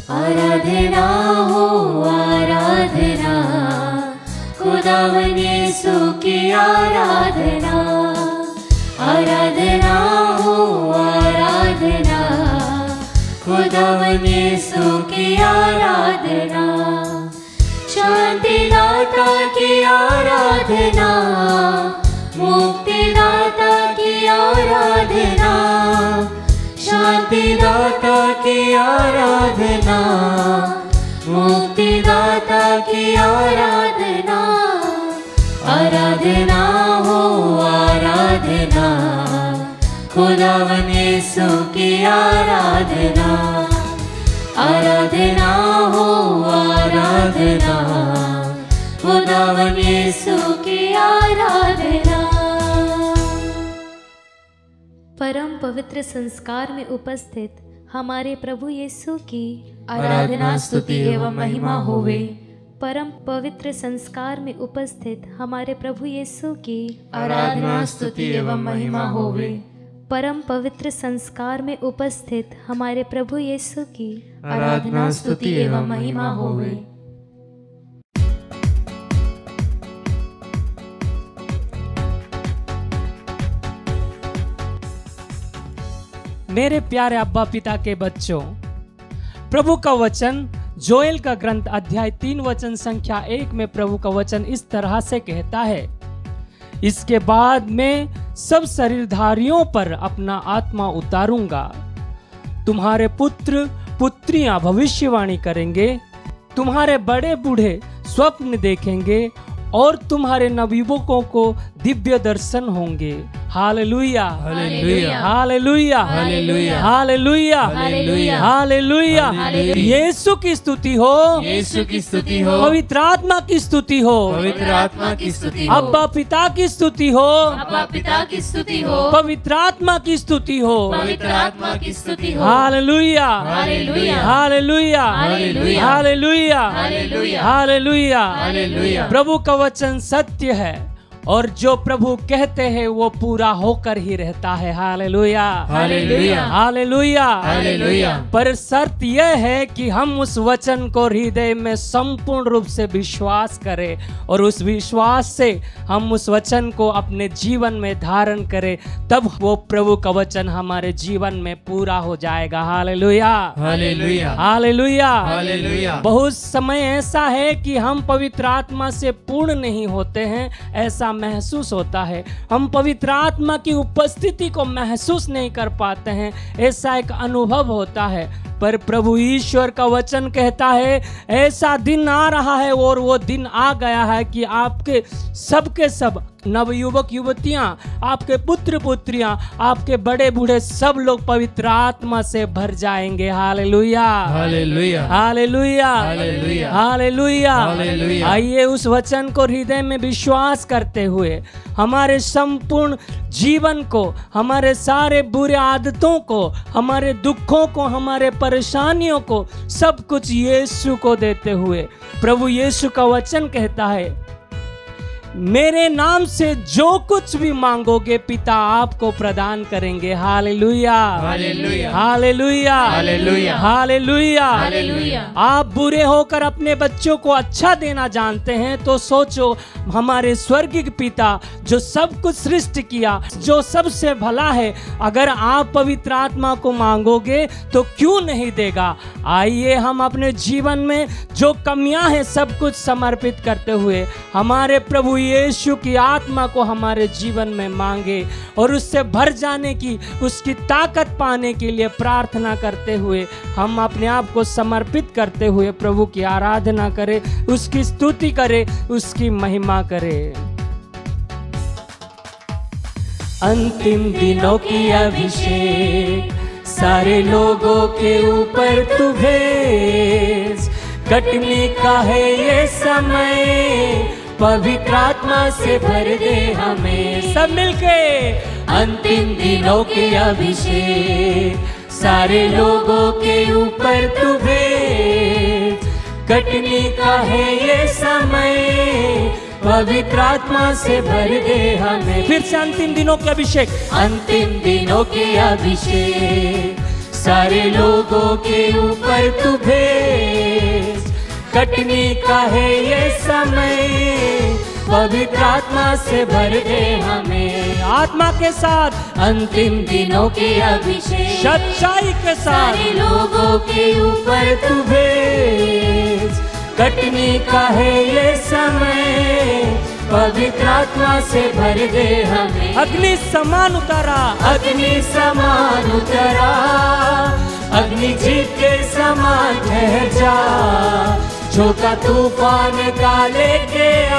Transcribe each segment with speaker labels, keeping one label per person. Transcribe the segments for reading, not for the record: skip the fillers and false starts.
Speaker 1: आराधना हो आराधना, खुदावन यीशु की आराधना। आराधना हो आराधना, खुदावन यीशु की आराधना। शांतिदाता की आराधना, मुक्तिदाता की आराधना। शांतिदाता की आराधना, मुक्तिदाता की आराधना। आराधना हो आराधना, खुदावन यीशु की आराधना। आराधना हो आराधना, खुदावन यीशु की आराधना।
Speaker 2: परम पवित्र संस्कार में उपस्थित हमारे प्रभु यीशु की
Speaker 1: आराधना स्तुति एवं महिमा होवे।
Speaker 2: परम पवित्र संस्कार में उपस्थित हमारे प्रभु यीशु की
Speaker 1: आराधना स्तुति एवं महिमा होवे।
Speaker 2: परम पवित्र संस्कार में उपस्थित हमारे प्रभु यीशु की
Speaker 1: आराधना स्तुति एवं महिमा होवे।
Speaker 3: मेरे प्यारे अब्बा पिता के बच्चों, प्रभु का वचन जोएल का ग्रंथ अध्याय 3 वचन संख्या 1 में प्रभु का वचन इस तरह से कहता है, इसके बाद मैं सब शरीरधारियों पर अपना आत्मा उतारूंगा। तुम्हारे पुत्र पुत्रियां भविष्यवाणी करेंगे, तुम्हारे बड़े बूढ़े स्वप्न देखेंगे और तुम्हारे नबुवकों को दिव्य दर्शन होंगे। हालेलुया
Speaker 1: हालेलुया
Speaker 3: हालेलुया
Speaker 1: हालेलुया
Speaker 3: हालेलुया
Speaker 1: हालेलुया
Speaker 3: हालेलुया। यीशु की स्तुति हो,
Speaker 1: यीशु की स्तुति हो,
Speaker 3: पवित्र आत्मा की स्तुति हो,
Speaker 1: पवित्र आत्मा की स्तुति हो,
Speaker 3: अब्बा पिता की स्तुति हो,
Speaker 1: अब्बा पिता की स्तुति हो,
Speaker 3: पवित्र आत्मा की स्तुति हो,
Speaker 1: पवित्र आत्मा की स्तुति हो।
Speaker 3: हालेलुया
Speaker 1: हालेलुया
Speaker 3: हालेलुया
Speaker 1: हालेलुया
Speaker 3: हालेलुया
Speaker 1: हालेलुया
Speaker 3: हालेलुया।
Speaker 1: हालेलुया।
Speaker 3: प्रभु का वचन सत्य है और जो प्रभु कहते हैं वो पूरा होकर ही रहता है। हालेलुया
Speaker 1: हालेलुया
Speaker 3: हालेलुया
Speaker 1: हालेलुया।
Speaker 3: पर शर्त यह है कि हम उस वचन को हृदय में संपूर्ण रूप से विश्वास करें और उस विश्वास से हम उस वचन को अपने जीवन में धारण करें, तब वो प्रभु का वचन हमारे जीवन में पूरा हो जाएगा। हालेलुया
Speaker 1: हालेलुया
Speaker 3: हालेलुया
Speaker 1: हालेलुया।
Speaker 3: बहुत समय ऐसा है कि हम पवित्र आत्मा से पूर्ण नहीं होते हैं, ऐसा महसूस होता है। हम पवित्र आत्मा की उपस्थिति को महसूस नहीं कर पाते हैं, ऐसा एक अनुभव होता है। पर प्रभु ईश्वर का वचन कहता है ऐसा दिन आ रहा है और वो दिन आ गया है कि आपके सबके सब नवयुवक युवतियां, आपके पुत्र पुत्रियां, आपके बड़े बूढ़े सब लोग पवित्र आत्मा से भर जाएंगे। हालेलुया
Speaker 1: हालेलुया
Speaker 3: हालेलुया
Speaker 1: हालेलुया
Speaker 3: हालेलुया।
Speaker 1: हालेलुया।
Speaker 3: आइए उस वचन को हृदय में विश्वास करते हुए हमारे संपूर्ण जीवन को, हमारे सारे बुरे आदतों को, हमारे दुखों को, हमारे परेशानियों को, सब कुछ यीशु को देते हुए प्रभु यीशु का वचन कहता है मेरे नाम से जो कुछ भी मांगोगे पिता आपको प्रदान करेंगे। हालेलुया
Speaker 1: हालेलुया
Speaker 3: हालेलुया
Speaker 1: हालेलुया
Speaker 3: हालेलुया
Speaker 1: हालेलुया।
Speaker 3: आप बुरे होकर अपने बच्चों को अच्छा देना जानते हैं तो सोचो हमारे स्वर्गीय पिता जो सब कुछ सृष्टि किया, जो सबसे भला है, अगर आप पवित्र आत्मा को मांगोगे तो क्यों नहीं देगा। आइए हम अपने जीवन में जो कमियां हैं सब कुछ समर्पित करते हुए हमारे प्रभु यीशु की आत्मा को हमारे जीवन में मांगे और उससे भर जाने की, उसकी ताकत पाने के लिए प्रार्थना करते हुए हम अपने आप को समर्पित करते हुए प्रभु की आराधना करें, उसकी स्तुति करें, उसकी महिमा करें। अंतिम दिनों की अभिषेक सारे लोगों के ऊपर तू भेज, कटने का है ये समय, पवित्र आत्मा से भर दे हमें। सब मिलके अंतिम दिनों के अभिषेक सारे लोगों के ऊपर तू भेज। कटनी का है ये समय, पवित्र आत्मा से भर दे हमें। फिर से अंतिम दिनों के अभिषेक, अंतिम दिनों के अभिषेक सारे लोगों के ऊपर तू भेज। कटनी का है ये समय, पवित्र आत्मा से भर दे हमें। आत्मा के साथ अंतिम दिनों के अभिषेक, सच्चाई के साथ सारे लोगों के ऊपर तू भेज। कटनी का है ये समय, पवित्र आत्मा से भर दे हमें। अग्नि समान उतारा, अग्नि समान उतारा, अग्नि जीत के समान ठहर जा। झोंका तूफान का लेके आ,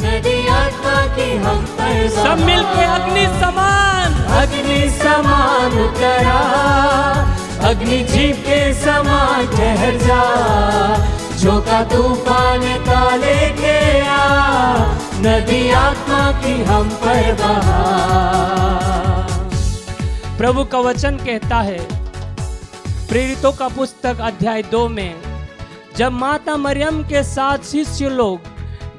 Speaker 3: नदी आत्मा की हम पर सब मिलके अग्नि समान, अग्नि समान उतरा, अग्नि जीव के समान ठहर जा। झोंका तूफान का लेके आ, नदी आत्मा की हम पर बहा। प्रभु का वचन कहता है प्रेरितों का पुस्तक अध्याय 2 में, जब माता मरियम के साथ शिष्य लोग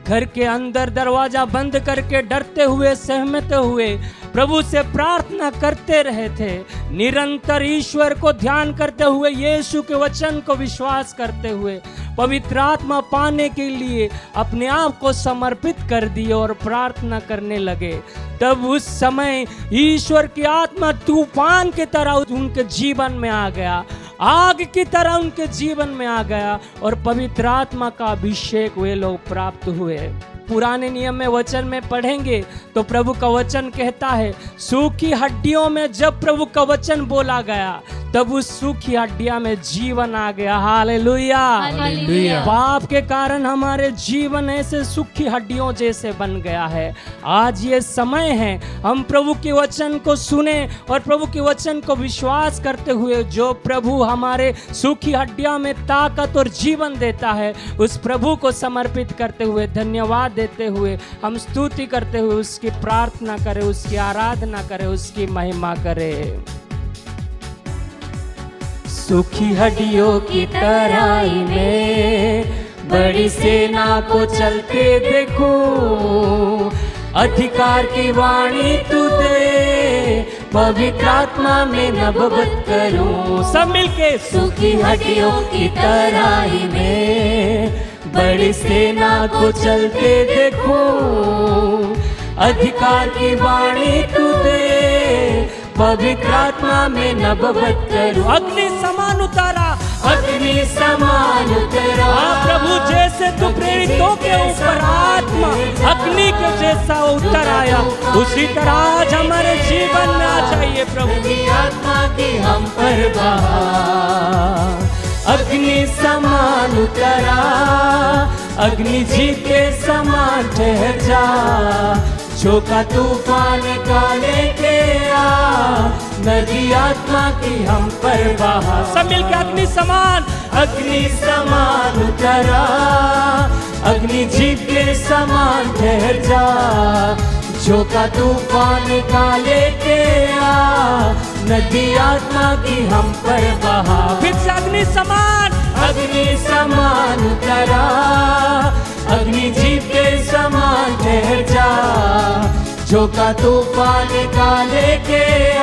Speaker 3: घर के अंदर दरवाजा बंद करके डरते हुए सहमते हुए प्रभु से प्रार्थना करते रहे थे, निरंतर ईश्वर को ध्यान करते हुए, यीशु के वचन को विश्वास करते हुए, पवित्र आत्मा पाने के लिए अपने आप को समर्पित कर दिए और प्रार्थना करने लगे, तब उस समय ईश्वर की आत्मा तूफान की तरह उनके जीवन में आ गया, आग की तरह उनके जीवन में आ गया और पवित्र आत्मा का अभिषेक वे लोग प्राप्त हुए। पुराने नियम में वचन में पढ़ेंगे तो प्रभु का वचन कहता है, सूखी हड्डियों में जब प्रभु का वचन बोला गया तब उस सूखी हड्डियां में जीवन आ गया। Hallelujah,
Speaker 1: hallelujah.
Speaker 3: पाप के कारण हमारे जीवन ऐसे सूखी हड्डियों जैसे बन गया है। आज ये समय है हम प्रभु के वचन को सुने और प्रभु के वचन को विश्वास करते हुए जो प्रभु हमारे सूखी हड्डियां में ताकत और जीवन देता है, उस प्रभु को समर्पित करते हुए, धन्यवाद देते हुए, हम स्तुति करते हुए उसकी प्रार्थना करें, उसकी आराधना करें, उसकी महिमा करें। सूखी हड्डियों की तराई में बड़ी सेना को चलते देखो, अधिकार की वाणी तू दे, पवित्र आत्मा में नबवत करूं। सब मिलके, सूखी हड्डियों की तराई में बड़ी सेना को चलते देखो, अधिकार की वाणी तू दे, पवित्र आत्मा में नबवत करूं। अग्नि समान उतारा, अग्नि समान उतारा, प्रभु जैसे तू प्रेरितों के ऊपर आत्मा अग्नि के जैसा उतर आया, उसी तरह आज हमारे जीवन में आ जाइए प्रभु। आत्मा की हम पर बहा, अग्नि समान उतरा, अग्नि जी के समान ठहर जा। झोंका तूफान का लेके आ, नदी आत्मा की हम पर बहा। सब मिलकर अग्नि समान, अग्नि समान उतरा, अग्नि जी के समान ठहर जा। झोंका तूफान का लेके आ, नदी आत्मा की हम पर बहा। फिर से अग्नि समान, अग्नि समान उतरा, अग्नि जीव के समान ठहर जा। झोंका तूफान का लेके आ।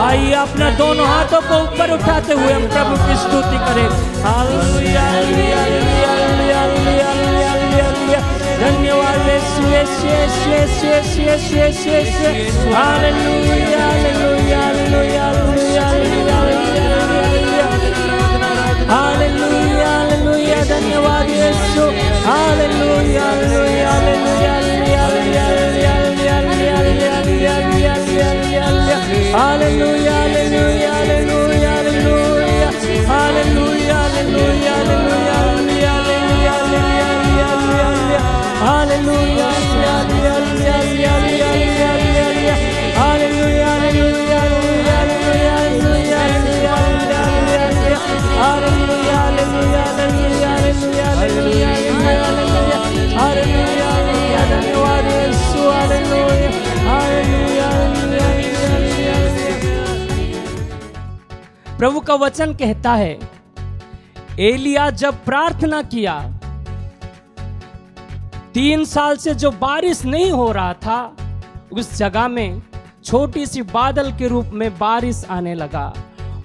Speaker 3: आइए अपने दोनों हाथों को ऊपर उठाते हुए हम प्रभु की स्तुति करें। हालेलुया, हालेलुया, हालेलुया, हालेलुया, हालेलुया। धन्यवाद यीशु, यीशु, यीशु, यीशु, यीशु, यीशु, यीशु। हालेलुया, हालेलुया, हालेलुया, हालेलुया, हालेलुया, हालेलुया। धन्यवाद यीशु। हालेलुया, हालेलुया, हालेलुया, हालेलुया, हालेलुया, हालेलुया, हालेलुया, हालेलुया, हालेलुया, हालेलुया, हालेलुया, हालेलुया, हालेलुया, हालेलुया, हालेलुया, प्रभु का वचन कहता है, एलिया जब प्रार्थना किया, 3 साल से जो बारिश नहीं हो रहा था, उस जगह में छोटी सी बादल के रूप में बारिश आने लगा,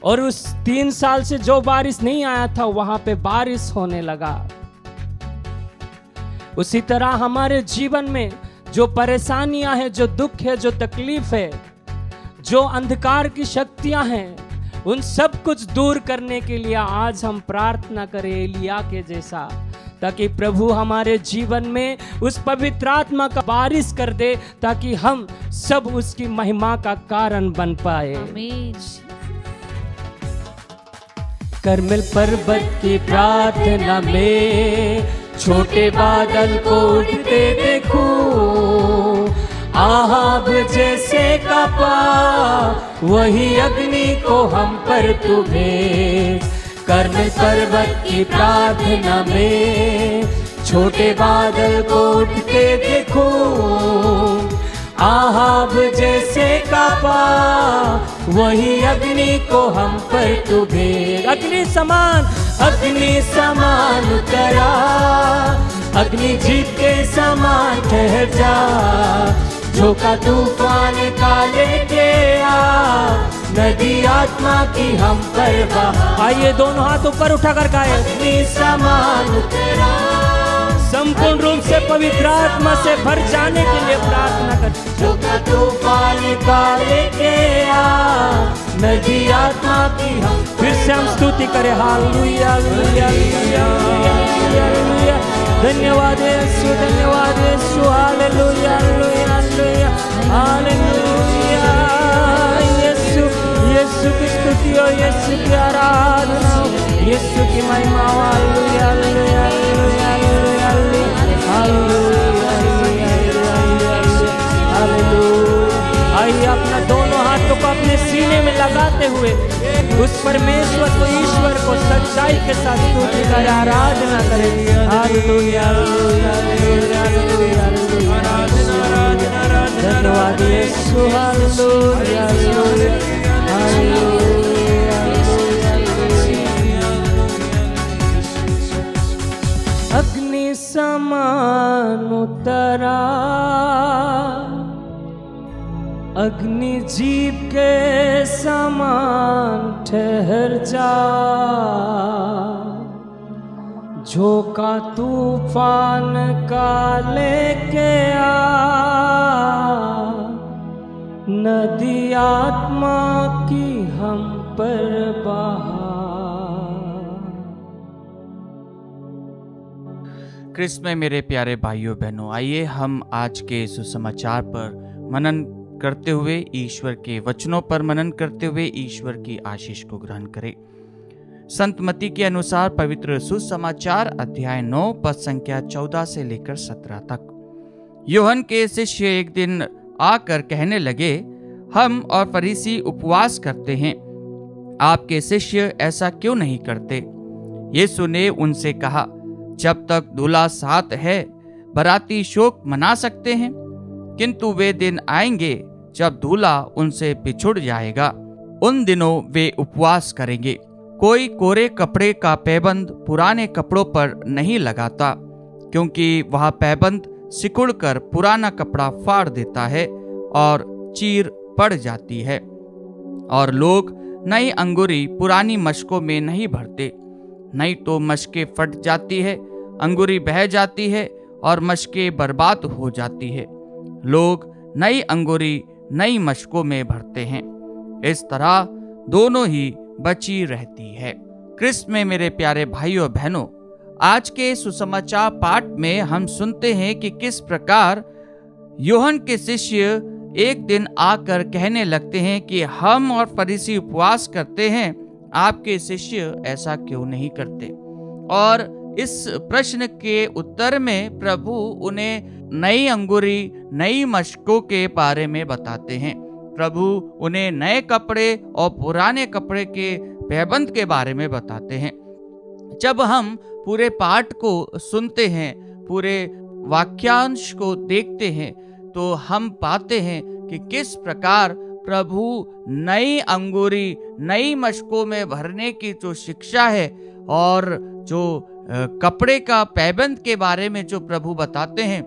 Speaker 3: और उस 3 साल से जो बारिश नहीं आया था वहां पे बारिश होने लगा। उसी तरह हमारे जीवन में जो परेशानियां हैं, जो दुख है, जो तकलीफ है, जो अंधकार की शक्तियां हैं, उन सब कुछ दूर करने के लिए आज हम प्रार्थना करें एलिया के जैसा, ताकि प्रभु हमारे जीवन में उस पवित्र आत्मा का बारिश कर दे, ताकि हम सब उसकी महिमा का कारण बन पाए।
Speaker 2: आमीन।
Speaker 3: करमेल पर्वत की प्रार्थना में छोटे बादल को उठते देखूं, आहाब जैसे कापा वही अग्नि को हम पर तू भेज। करमेल पर्वत की प्रार्थना में छोटे बादल को उठते देखूं, आहाब जैसे कापा वही अग्नि को हम पर तू भेज। अग्नि समान उतरा, अग्नि जीप के समान ठहर जा, झोंका तूफान का लेके आ, नदी आत्मा की हम पर बहा। आइए दोनों हाथ ऊपर उठाकर गाएं। अग्नि समान उतरा, संपूर्ण रूप से पवित्र आत्मा से भर जाने के लिए प्रार्थना कर। झोंका तूफान का लेके आ, नदी आत्मा की हम। फिर से हम स्तुति करें। हालेलुया हालेलुया हालेलुया, धन्यवाद यीशु, धन्यवाद यीशु, हालेलुया हालेलुया हालेलुया। यीशु यीशु की स्तुति हो, यीशु की आराधना हो, यीशु की महिमा। हालेलुया हालेलुया हालेलुया हालेलुया। आइए अपना दोनों हाथों को अपने सीने में लगाते हुए उस परमेश्वर को, ईश्वर को सच्चाई के साथ स्तुति करें, आराधना करें। हालेलुया हालेलुया हालेलुया, धन्यवाद यीशु, हालेलुया हालेलुया। अग्नि समान उतरा, अग्नि जीप के समान ठहर जा, झोंका तूफान का लेके आ, नदी आत्मा की हम पर बहा।
Speaker 1: क्रिस्त में मेरे प्यारे भाइयों बहनों, आइए हम आज के सुसमाचार पर मनन करते हुए, ईश्वर के वचनों पर मनन करते हुए ईश्वर की आशीष को ग्रहण करें। संत मत्ती के अनुसार पवित्र सुसमाचार अध्याय 9 पद संख्या 14 से लेकर 17 तक। यूहन्ना के शिष्य एक दिन आकर कहने लगे, हम और फरीसी उपवास करते हैं, आपके शिष्य ऐसा क्यों नहीं करते? यीशु ने उनसे कहा, जब तक दूल्हा साथ है बाराती शोक मना सकते हैं, किंतु वे दिन आएंगे जब दूल्हा उनसे बिछुड़ जाएगा, उन दिनों वे उपवास करेंगे। कोई कोरे कपड़े का पैबंद पुराने कपड़ों पर नहीं लगाता, क्योंकि वह पैबंद सिकुड़कर पुराना कपड़ा फाड़ देता है और चीर पड़ जाती है। और लोग नई अंगूरी पुरानी मशकों में नहीं भरते, नहीं तो मशकें फट जाती है, अंगूरी बह जाती है और मशकें बर्बाद हो जाती है। लोग नई अंगूरी नई मशकों में भरते हैं, इस तरह दोनों ही बची रहती है। क्रिस्त में मेरे प्यारे भाइयों बहनों, आज के सुसमाचार पाठ में हम सुनते हैं कि किस प्रकार यूहन्ना के शिष्य एक दिन आकर कहने लगते हैं कि हम और फरीसी उपवास करते हैं, आपके शिष्य ऐसा क्यों नहीं करते। और इस प्रश्न के उत्तर में प्रभु उन्हें नई अंगूरी नई मशकों के बारे में बताते हैं। प्रभु उन्हें नए कपड़े और पुराने कपड़े के पैबंद के बारे में बताते हैं। जब हम पूरे पाठ को सुनते हैं, पूरे वाक्यांश को देखते हैं, तो हम पाते हैं कि किस प्रकार प्रभु नई अंगूरी नई मशकों में भरने की जो शिक्षा है और जो कपड़े का पैबंद के बारे में जो प्रभु बताते हैं,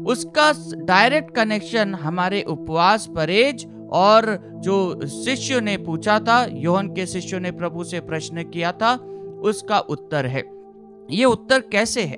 Speaker 1: उसका डायरेक्ट कनेक्शन हमारे उपवास, परहेज और जो शिष्यों ने पूछा था, यूहन्ना के शिष्यों ने प्रभु से प्रश्न किया था, उसका उत्तर है। ये उत्तर कैसे है?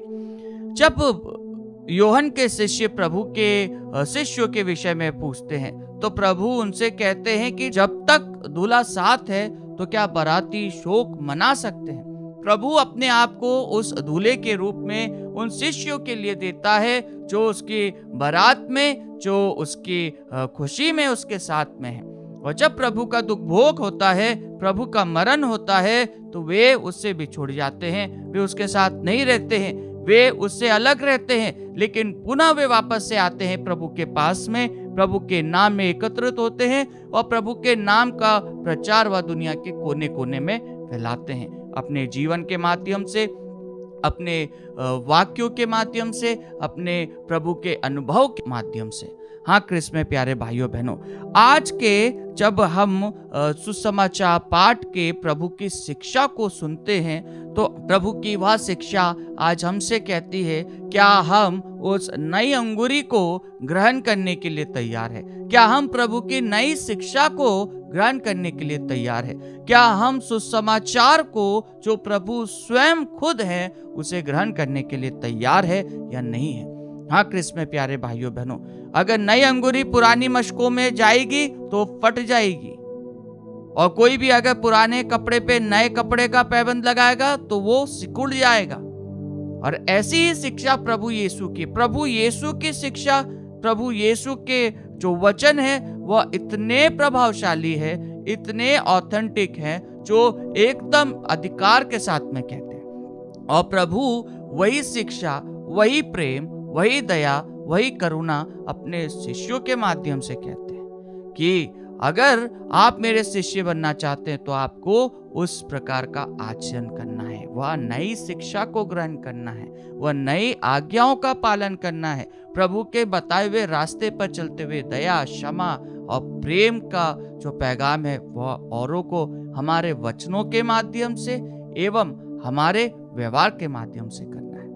Speaker 1: जब यूहन्ना के शिष्य प्रभु के शिष्यों के विषय में पूछते हैं तो प्रभु उनसे कहते हैं कि जब तक दूल्हा साथ है तो क्या बाराती शोक मना सकते हैं। प्रभु अपने आप को उस दूल्हे के रूप में उन शिष्यों के लिए देता है जो उसकी बारात में, जो उसकी खुशी में उसके साथ में है। और जब प्रभु का दुख भोग होता है, प्रभु का मरण होता है, तो वे उससे बिछुड़ जाते हैं, वे उसके साथ नहीं रहते हैं, वे उससे अलग रहते हैं, लेकिन पुनः वे वापस से आते हैं प्रभु के पास में, प्रभु के नाम में एकत्रित होते हैं और प्रभु के नाम का प्रचार व दुनिया के कोने कोने में फैलाते हैं, अपने जीवन के माध्यम से, अपने वाक्यों के माध्यम से, अपने प्रभु के अनुभव के माध्यम से। हाँ क्रिस्त में प्यारे भाइयों बहनों, आज के जब हम सुसमाचार पाठ के प्रभु की शिक्षा को सुनते हैं तो प्रभु की वह शिक्षा आज हमसे कहती है, क्या हम उस नई अंगूरी को ग्रहण करने के लिए तैयार है? क्या हम प्रभु की नई शिक्षा को ग्रहण करने के लिए तैयार है? क्या हम सुसमाचार को जो प्रभु स्वयं खुद है उसे ग्रहण करने के लिए तैयार है या नहीं है? हाँ क्रिस्त में प्यारे भाइयों बहनों, अगर नई अंगूरी पुरानी मशकों में जाएगी तो फट जाएगी, और कोई भी अगर पुराने कपड़े पे नए कपड़े का पैबंद लगाएगा तो वो सिकुड़ जाएगा। और ऐसी ही शिक्षा प्रभु यीशु की शिक्षा, प्रभु यीशु के जो वचन है वह इतने प्रभावशाली है, इतने ऑथेंटिक है, जो एकदम अधिकार के साथ में कहते हैं। और प्रभु वही शिक्षा, वही प्रेम, वही दया, वही करुणा अपने शिष्यों के माध्यम से कहते हैं कि अगर आप मेरे शिष्य बनना चाहते हैं तो आपको उस प्रकार का आचरण करना है, वह नई शिक्षा को ग्रहण करना है, वह नई आज्ञाओं का पालन करना है, प्रभु के बताए हुए रास्ते पर चलते हुए दया, क्षमा और प्रेम का जो पैगाम है वह औरों को हमारे वचनों के माध्यम से एवं हमारे व्यवहार के माध्यम से करना है।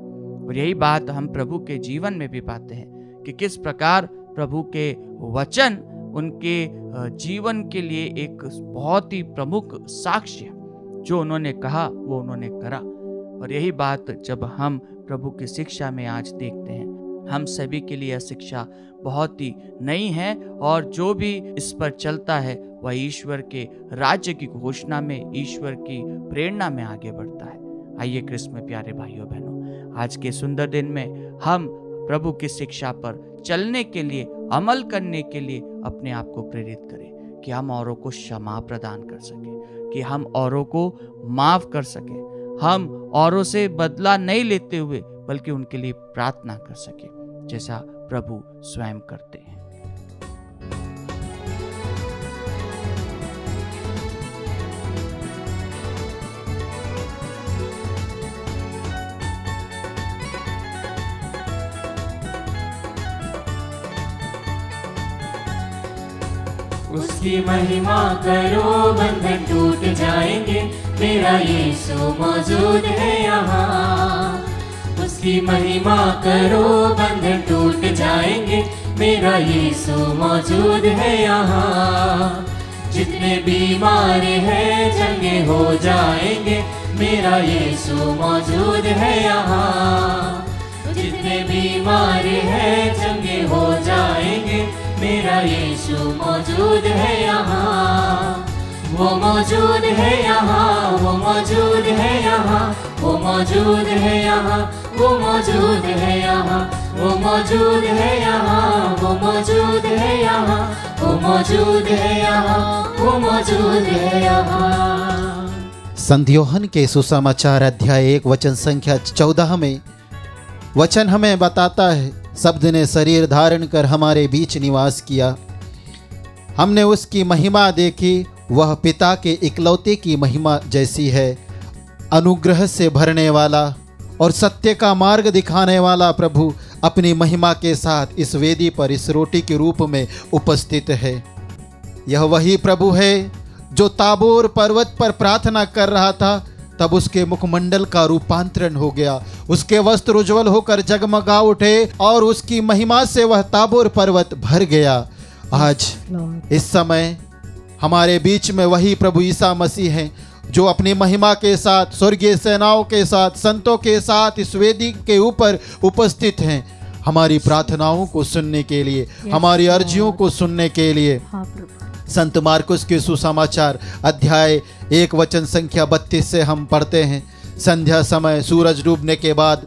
Speaker 1: और यही बात हम प्रभु के जीवन में भी पाते हैं कि किस प्रकार प्रभु के वचन उनके जीवन के लिए एक बहुत ही प्रमुख साक्ष्य, जो उन्होंने कहा वो उन्होंने करा। और यही बात जब हम प्रभु की शिक्षा में आज देखते हैं, हम सभी के लिए यह शिक्षा बहुत ही नई है, और जो भी इस पर चलता है वह ईश्वर के राज्य की घोषणा में, ईश्वर की प्रेरणा में आगे बढ़ता है। आइए क्रिस्त में प्यारे भाइयों बहनों, आज के सुंदर दिन में हम प्रभु की शिक्षा पर चलने के लिए, अमल करने के लिए अपने आप को प्रेरित करें कि हम औरों को क्षमा प्रदान कर सकें, कि हम औरों को माफ कर सकें, हम औरों से बदला नहीं लेते हुए बल्कि उनके लिए प्रार्थना कर सकें जैसा प्रभु स्वयं करते हैं।
Speaker 4: उसकी महिमा करो, बंधन टूट जाएंगे, मेरा यीशु मौजूद है यहाँ। उसकी महिमा करो, बंधन टूट जाएंगे, मेरा यीशु मौजूद है यहाँ। जितने बीमार हैं चंगे हो जाएंगे, मेरा यीशु मौजूद है यहाँ। जितने बीमार हैं चंगे हो जाएंगे, मेरा यीशु मौजूद है यहाँ। वो मौजूद है यहाँ, वो मौजूद है यहाँ, वो मौजूद है यहाँ, वो मौजूद है यहाँ, वो मौजूद है यहाँ, वो मौजूद है यहाँ, वो मौजूद है यहाँ, वो मौजूद है यहाँ।
Speaker 5: संत यूहन्ना के सुसमाचार अध्याय 1 वचन संख्या 14 में वचन हमें बताता है, शब्द ने शरीर धारण कर हमारे बीच निवास किया, हमने उसकी महिमा देखी, वह पिता के इकलौते की महिमा जैसी है। अनुग्रह से भरने वाला और सत्य का मार्ग दिखाने वाला प्रभु अपनी महिमा के साथ इस वेदी पर इस रोटी के रूप में उपस्थित है। यह वही प्रभु है जो ताबोर पर्वत पर प्रार्थना कर रहा था, तब उसके मुखमंडल का रूपांतरण हो गया, उसके वस्त्र उज्जवल होकर जगमगा उठे और उसकी महिमा से वह ताबोर पर्वत भर गया। आज इस समय हमारे बीच में वही प्रभु ईसा मसीह हैं, जो अपनी महिमा के साथ, स्वर्गीय सेनाओं के साथ, संतों के साथ इस वेदी के ऊपर उपस्थित हैं, हमारी प्रार्थनाओं को सुनने के लिए, हमारी अर्जियों को सुनने के लिए। संत मार्कुस के सुसमाचार अध्याय 1 वचन संख्या 32 से हम पढ़ते हैं, संध्या समय सूरज डूबने के बाद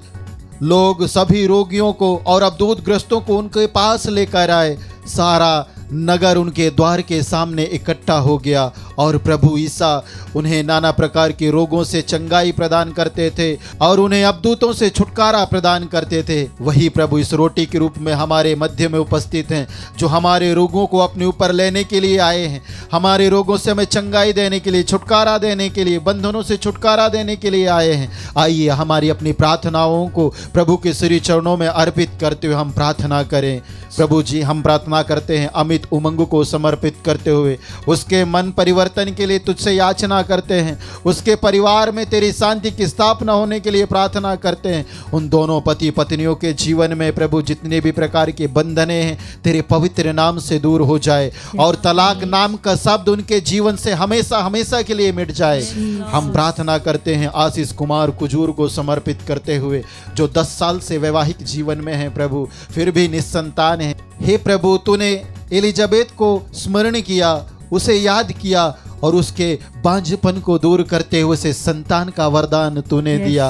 Speaker 5: लोग सभी रोगियों को और अबदूतग्रस्तों को उनके पास लेकर आए। सारा नगर उनके द्वार के सामने इकट्ठा हो गया और प्रभु ईसा उन्हें नाना प्रकार के रोगों से चंगाई प्रदान करते थे और उन्हें अबदूतों से छुटकारा प्रदान करते थे। वही प्रभु इस रोटी के रूप में हमारे मध्य में उपस्थित हैं, जो हमारे रोगों को अपने ऊपर लेने के लिए आए हैं, हमारे रोगों से हमें चंगाई देने के लिए, छुटकारा देने के लिए, बंधनों से छुटकारा देने के लिए आए हैं। आइए हमारी अपनी प्रार्थनाओं को प्रभु के श्री चरणों में अर्पित करते हुए हम प्रार्थना करें। प्रभु जी, हम प्रार्थना करते हैं अमित उमंग को समर्पित करते हुए, उसके मन परिवर्तन के लिए तुझसे याचना करते हैं, उसके परिवार में तेरी शांति की स्थापना होने के लिए प्रार्थना करते हैं। उन दोनों पति पत्नियों के जीवन में प्रभु जितने भी प्रकार के बंधने हैं तेरे पवित्र नाम से दूर हो जाए और तलाक नाम का शब्द उनके जीवन से हमेशा हमेशा के लिए मिट जाए। हम प्रार्थना करते हैं आशीष कुमार कुजूर को समर्पित करते हुए, जो 10 साल से वैवाहिक जीवन में है प्रभु, फिर भी निस्संतान है। हे प्रभु, तूने एलिजाबेथ को स्मरण किया, उसे याद किया और उसके बांझपन को दूर करते हुए उसे संतान का वरदान तूने दिया।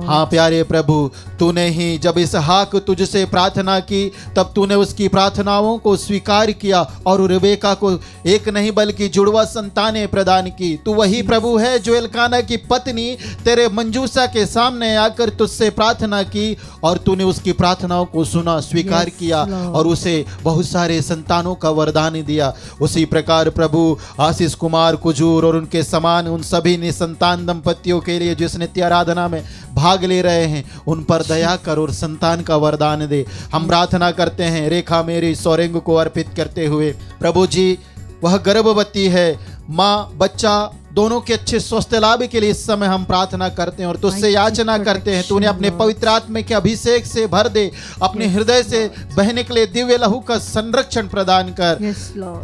Speaker 5: हाँ प्यारे प्रभु, तूने ही जब इसहाक तुझसे प्रार्थना की तब तूने उसकी प्रार्थनाओं को स्वीकार किया और रेबेका को एक नहीं बल्कि जुड़वा संतानें प्रदान की। तू वही प्रभु है जो एल्काना की पत्नी तेरे मंजूसा के सामने आकर तुझसे प्रार्थना की और तूने उसकी प्रार्थनाओं को सुना, स्वीकार किया और उसे बहुत सारे संतानों का वरदान दिया। उसी प्रकार प्रभु आशीष कुमार कुजूर और उनके समान उन सभी निसंतान दंपतियों के लिए जो इस नित्य आराधना में भाग ले रहे हैं, उन पर दया कर और संतान का वरदान दे। हम प्रार्थना करते हैं रेखा मेरी सोरेंग को अर्पित करते हुए। प्रभु जी, वह गर्भवती है, माँ बच्चा दोनों के अच्छे स्वास्थ्य लाभ के लिए इस समय हम प्रार्थना करते हैं और तुझसे याचना करते हैं, तूने अपने पवित्र आत्मा के अभिषेक से भर दे, अपने हृदय से बहने के लिए दिव्य लहू का संरक्षण प्रदान कर।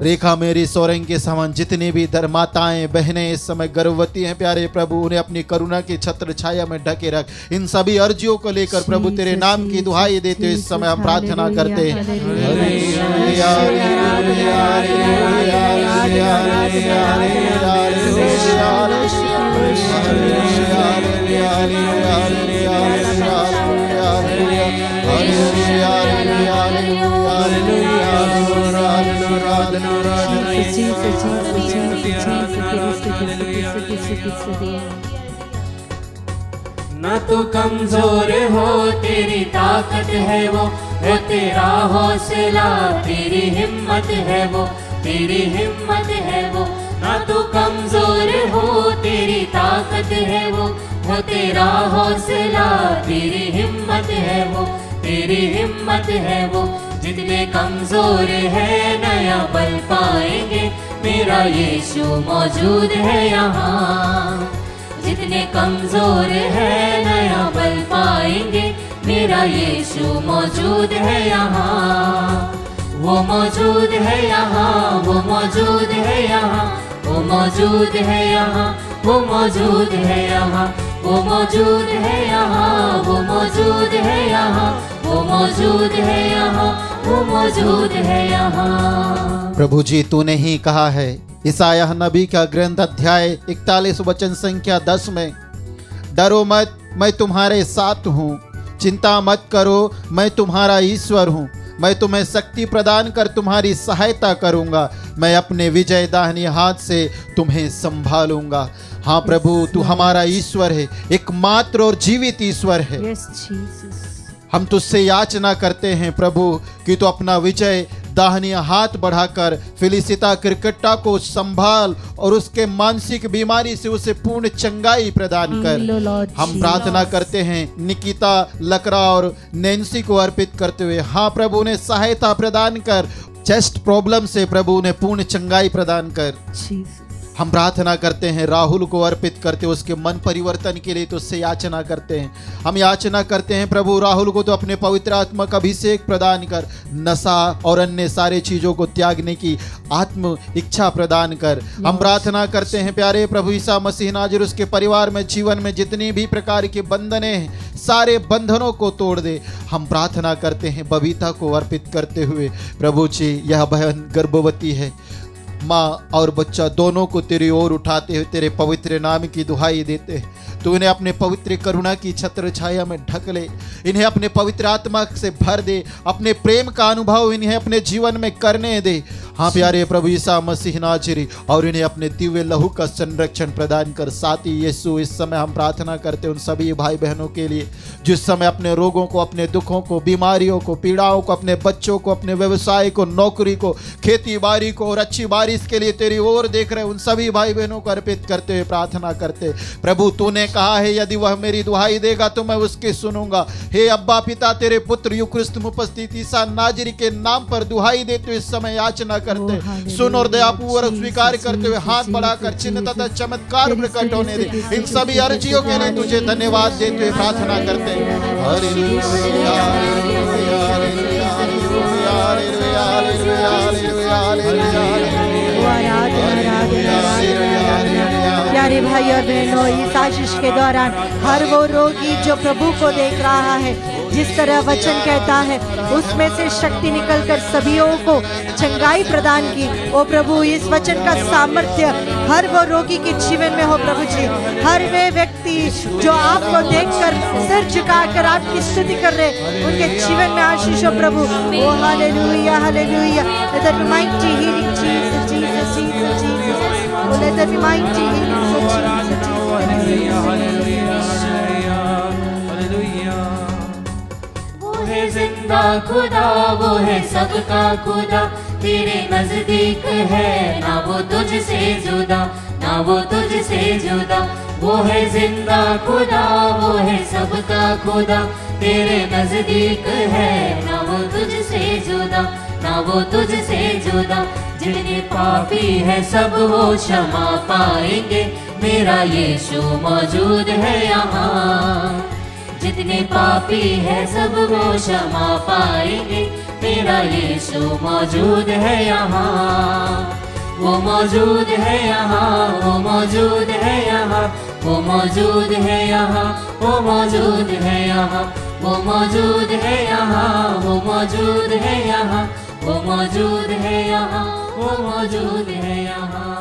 Speaker 5: रेखा मेरी सोरेंग के समान जितनी भी धर्माताएं बहनें इस समय गर्भवती हैं प्यारे प्रभु, उन्हें अपनी करुणा की छत्र छाया में ढके रख। इन सभी अर्जियों को लेकर प्रभु तेरे नाम की दुहाई देते इस समय हम प्रार्थना करते हैं।
Speaker 4: न तू कमजोर हो, तेरी ताकत है वो तेरा हौसला, तेरी हिम्मत है वो, तेरी हिम्मत है वो। न तू कमजोर हो, तेरी ताकत है वो तेरा हौसला, तेरी हिम्मत है वो, तेरी हिम्मत है वो। जितने कमजोर है नया बल पाएंगे, मेरा यीशु मौजूद है यहाँ। जितने कमजोर है नया बल पाएंगे, मेरा यीशु मौजूद है यहाँ। वो मौजूद है यहाँ, वो मौजूद है यहाँ, वो मौजूद है यहाँ, वो मौजूद है यहाँ, वो मौजूद है यहाँ, वो मौजूद है यहाँ, वो मौजूद है यहाँ, वो मौजूद है यहाँ।
Speaker 5: प्रभु जी, तूने ही कहा है ईसाया नबी का ग्रंथ अध्याय 41 वचन संख्या 10 में, डरो मत, मैं तुम्हारे साथ हूँ, चिंता मत करो, मैं तुम्हारा ईश्वर हूँ, मैं तुम्हें शक्ति प्रदान कर तुम्हारी सहायता करूंगा, मैं अपने विजय दाहिने हाथ से तुम्हें संभालूंगा। हाँ प्रभु, तू हमारा ईश्वर है, एकमात्र और जीवित ईश्वर है। हम तुझसे याचना करते हैं प्रभु कि तू अपना विजय दाहिनी हाथ बढ़ाकर फिलिसिता क्रिकेटा को संभाल और उसके मानसिक बीमारी से उसे पूर्ण चंगाई प्रदान कर। हम प्रार्थना करते हैं निकिता लकरा और नैन्सी को अर्पित करते हुए, हाँ प्रभु ने सहायता प्रदान कर, चेस्ट प्रॉब्लम से प्रभु ने पूर्ण चंगाई प्रदान कर। हम प्रार्थना करते हैं राहुल को अर्पित करते, उसके मन परिवर्तन के लिए तो उससे याचना करते हैं। हम याचना करते हैं प्रभु राहुल को तो अपने पवित्र आत्मा का अभिषेक प्रदान कर, नशा और अन्य सारे चीज़ों को त्यागने की आत्म इच्छा प्रदान कर। हम प्रार्थना करते हैं प्यारे प्रभु ईसा मसीह नाज़री, उसके परिवार में जीवन में जितनी भी प्रकार के बंधने हैं सारे बंधनों को तोड़ दे। हम प्रार्थना करते हैं बबीता को अर्पित करते हुए प्रभु जी, यह बहन गर्भवती है, माँ और बच्चा दोनों को तेरी ओर उठाते हुए तेरे पवित्र नाम की दुहाई देते हैं। तू इन्हें अपने पवित्र करुणा की छत्र छाया में ढक ले, इन्हें अपने पवित्र आत्मा से भर दे, अपने प्रेम का अनुभव इन्हें अपने जीवन में करने दे। हाँ प्यारे प्रभु ईसा मसीह नाज़री, और इन्हें अपने दिव्य लहू का संरक्षण प्रदान कर। साथ ही यीशु, इस समय हम प्रार्थना करते हैं उन सभी भाई बहनों के लिए जिस समय अपने रोगों को, अपने दुखों को, बीमारियों को, पीड़ाओं को, अपने बच्चों को, अपने व्यवसाय को, नौकरी को, खेती बाड़ी को और अच्छी बारिश के लिए तेरी ओर देख रहे उन सभी भाई बहनों को अर्पित करते हुए प्रार्थना करते। प्रभु तूने कहा है यदि वह मेरी दुहाई देगा तो मैं उसकी सुनूंगा। हे अब्बा पिता, तेरे पुत्र युक्रिस्त में उपस्थित ईसा नाज़री के नाम पर दुहाई देते हुए इस समय याचना करते, सुन और दयापूर्वक स्वीकार करते हुए हाथ बढ़ाकर चिन्ह तथा चमत्कार प्रकट होने दे। इन सभी अर्जियों के लिए तुझे धन्यवाद देते हुए प्रार्थना करते हैं। हालेलुया, हालेलुया, हालेलुया, हालेलुया, हालेलुया, हालेलुया।
Speaker 6: प्यारे भाई और बहनों, इस आशीष के दौरान हर वो रोगी जो प्रभु को देख रहा है, जिस तरह वचन कहता है उसमें से शक्ति निकलकर सभीयों को चंगाई प्रदान की। ओ प्रभु, इस वचन का सामर्थ्य हर वो रोगी के जीवन में हो प्रभु जी। हर वे व्यक्ति जो आपको देखकर सिर झुकाकर आपकी स्तुति कर रहे, उनके जीवन में आशीष हो प्रभु। ओ हालेलुया, हालेलुया। Let there be mighty healing, Jesus, Jesus, Jesus, Jesus. Oh, let there be mighty healing, Jesus,
Speaker 4: वो है जिंदा खुदा, वो है सबका खुदा, तेरे नजदीक है ना वो तुझसे जुदा, ना वो तुझसे जुदा। वो है जिंदा खुदा, वो है सबका खुदा, तेरे नजदीक है ना वो तुझसे जुदा, ना वो तुझसे जुदा। जितने पापी है सब वो क्षमा पाएंगे, मेरा यीशु मौजूद है यहाँ। जितने पापी है सब वो क्षमा पाएंगे, मेरा यीशु मौजूद है यहाँ। वो मौजूद है यहाँ, वो मौजूद है यहाँ, वो मौजूद है यहाँ, वो मौजूद है यहाँ, वो मौजूद है यहाँ, वो मौजूद है यहाँ, वो मौजूद है यहाँ, वो मौजूद है यहाँ।